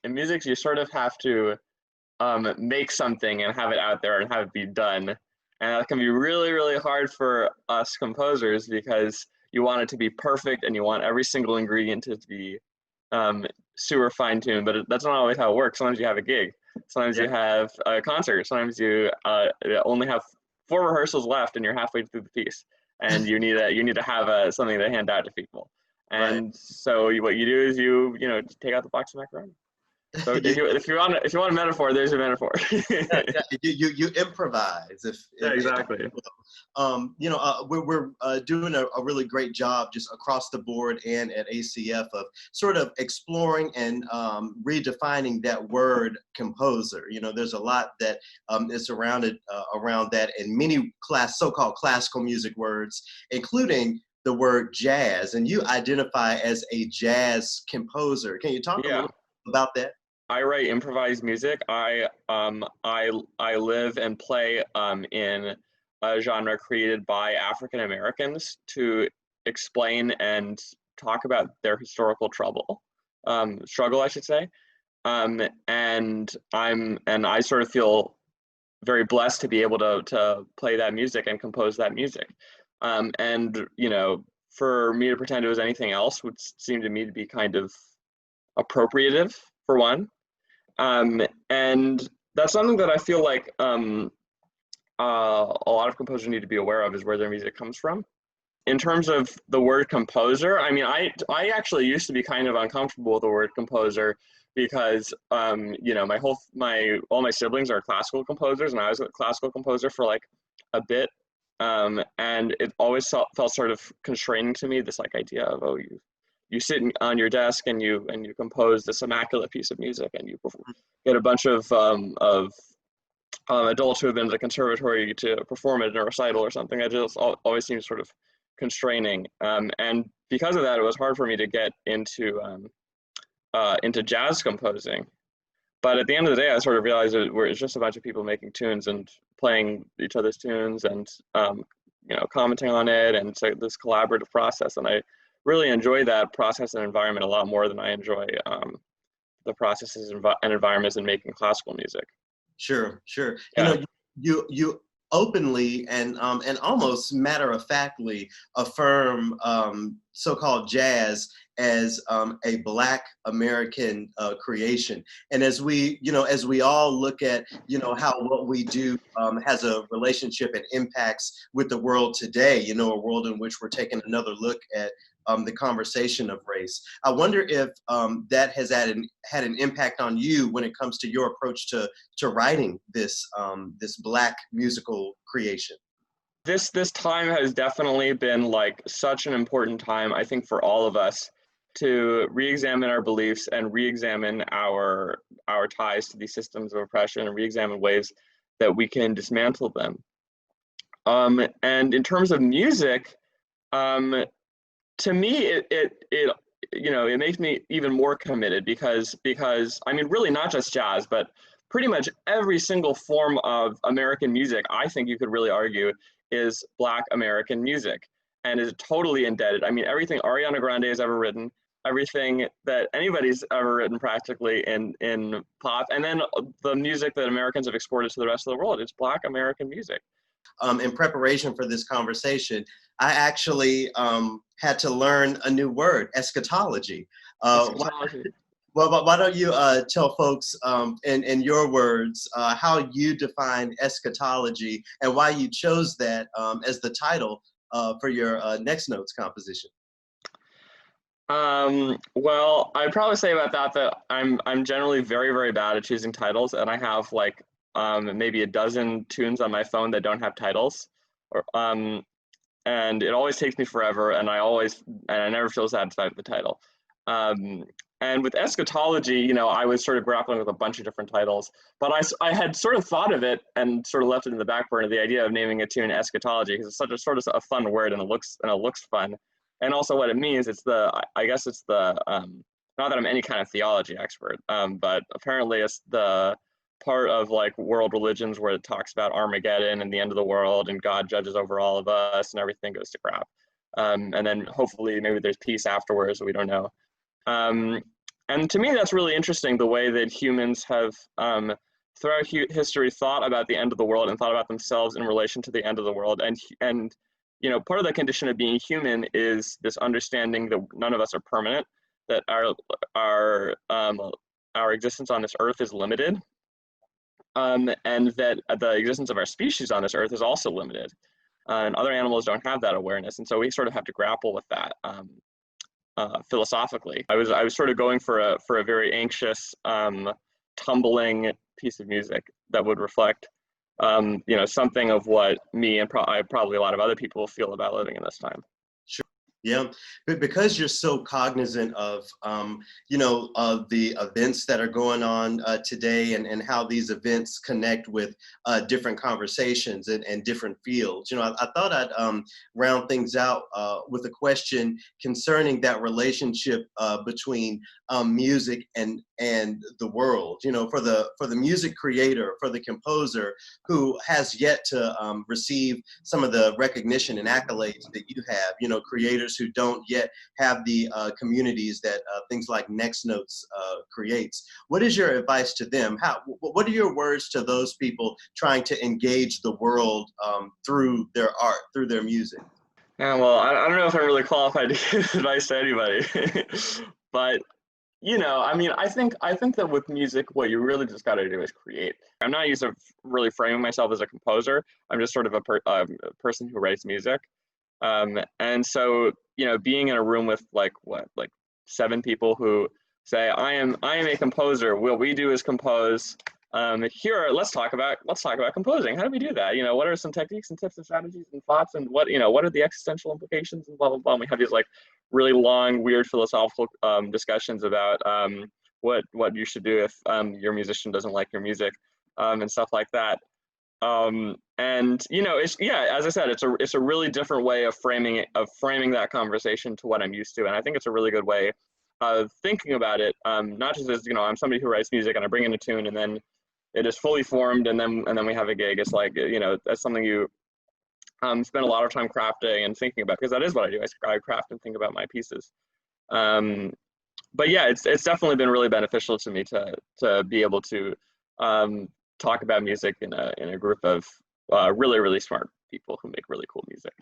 in music, you sort of have to make something and have it out there and have it be done. And that can be really, really hard for us composers because you want it to be perfect and you want every single ingredient to be super fine-tuned, but that's not always how it works. Sometimes you have a gig, sometimes you have a concert, sometimes you only have 4 rehearsals left and you're halfway through the piece, and you need to have something to hand out to people. And Right. so what you do is you take out the box of macaroni. So if you want a metaphor, there's a metaphor. Yeah, yeah, you improvise Yeah, if exactly. we're doing a really great job just across the board and at ACF of sort of exploring and redefining that word composer. There's a lot that is surrounded around that, and many so-called classical music words, including the word jazz, and you identify as a jazz composer. Can you talk a Yeah. little about that? I write improvised music. I live and play in a genre created by African Americans to explain and talk about their historical struggle, I should say. And I sort of feel very blessed to be able to play that music and compose that music. And for me to pretend it was anything else would seem to me to be kind of appropriative, for one. And that's something that I feel like a lot of composers need to be aware of, is where their music comes from. In terms of the word composer, I mean, I actually used to be kind of uncomfortable with the word composer because all my siblings are classical composers, and I was a classical composer for like a bit, and it always felt sort of constraining to me, this like idea of, oh, you sit on your desk and you compose this immaculate piece of music, and you get a bunch of adults who have been to the conservatory to perform it in a recital or something. It just always seems sort of constraining, and because of that, it was hard for me to get into jazz composing. But at the end of the day, I sort of realized it's just a bunch of people making tunes and playing each other's tunes and commenting on it, and so this collaborative process. And I really enjoy that process and environment a lot more than I enjoy the processes and environments in making classical music. Sure, sure. Yeah. You openly and almost matter of factly affirm so-called jazz as a Black American creation. And as we all look at how what we do has a relationship and impacts with the world today, a world in which we're taking another look at the conversation of race. I wonder if that has had an impact on you when it comes to your approach to writing this Black musical creation. This time has definitely been like such an important time, I think, for all of us to re-examine our beliefs and re-examine our ties to these systems of oppression, and re-examine ways that we can dismantle them. And in terms of music, to me, it makes me even more committed because I mean, really not just jazz, but pretty much every single form of American music, I think you could really argue, is Black American music, and is totally indebted. I mean, everything Ariana Grande has ever written, everything that anybody's ever written practically in pop, and then the music that Americans have exported to the rest of the world, it's Black American music. In preparation for this conversation, I actually had to learn a new word, eschatology. Eschatology. Why don't you tell folks in your words how you define eschatology and why you chose that as the title for your NextNotes composition? Well, I'd probably say about that I'm generally very, very bad at choosing titles, and I have like maybe a dozen tunes on my phone that don't have titles, and it always takes me forever, and I never feel satisfied with the title. And with eschatology, I was sort of grappling with a bunch of different titles, but I had sort of thought of it and sort of left it in the back burner, the idea of naming a tune eschatology, because it's such a sort of a fun word, and it looks fun. And also what it means, I guess it's the, not that I'm any kind of theology expert, but apparently it's the part of like world religions where it talks about Armageddon and the end of the world, and God judges over all of us and everything goes to crap. And then hopefully maybe there's peace afterwards, we don't know. And to me, that's really interesting, the way that humans have, throughout history, thought about the end of the world and thought about themselves in relation to the end of the world. And you know, part of the condition of being human is this understanding that none of us are permanent, that our existence on this earth is limited, and that the existence of our species on this earth is also limited. And other animals don't have that awareness, and so we sort of have to grapple with that. Philosophically, I was sort of going for a very anxious, tumbling piece of music that would reflect, you know, something of what me and probably a lot of other people feel about living in this time. Yeah, but because you're so cognizant of, you know, the events that are going on today, and how these events connect with different conversations and different fields, you know, I thought I'd round things out with a question concerning that relationship between music and the world. You know, for the music creator, for the composer who has yet to receive some of the recognition and accolades that you have, you know, creators who don't yet have the communities that things like NextNotes creates. What is your advice to them? What are your words to those people trying to engage the world through their art, through their music? Yeah, well, I don't know if I'm really qualified to give advice to anybody, but you know, I mean, I think that with music, what you really just got to do is create. I'm not used to really framing myself as a composer. I'm just sort of a person who writes music. And so, you know, being in a room with like 7 people who say, I am a composer. What we do is compose. Here, let's talk about composing. How do we do that? You know, what are some techniques and tips and strategies and thoughts, and what are the existential implications, and blah blah blah. And we have these like really long, weird philosophical discussions about what you should do if your musician doesn't like your music, and stuff like that. And you know, as I said, it's a really different way of framing that conversation to what I'm used to, and I think it's a really good way of thinking about it. Not just as, you know, I'm somebody who writes music and I bring in a tune and then it is fully formed, and then we have a gig. It's like, you know, that's something you spend a lot of time crafting and thinking about, because that is what I do. I craft and think about my pieces. Um, but yeah, it's definitely been really beneficial to me to be able to talk about music in a group of really, really smart people who make really cool music.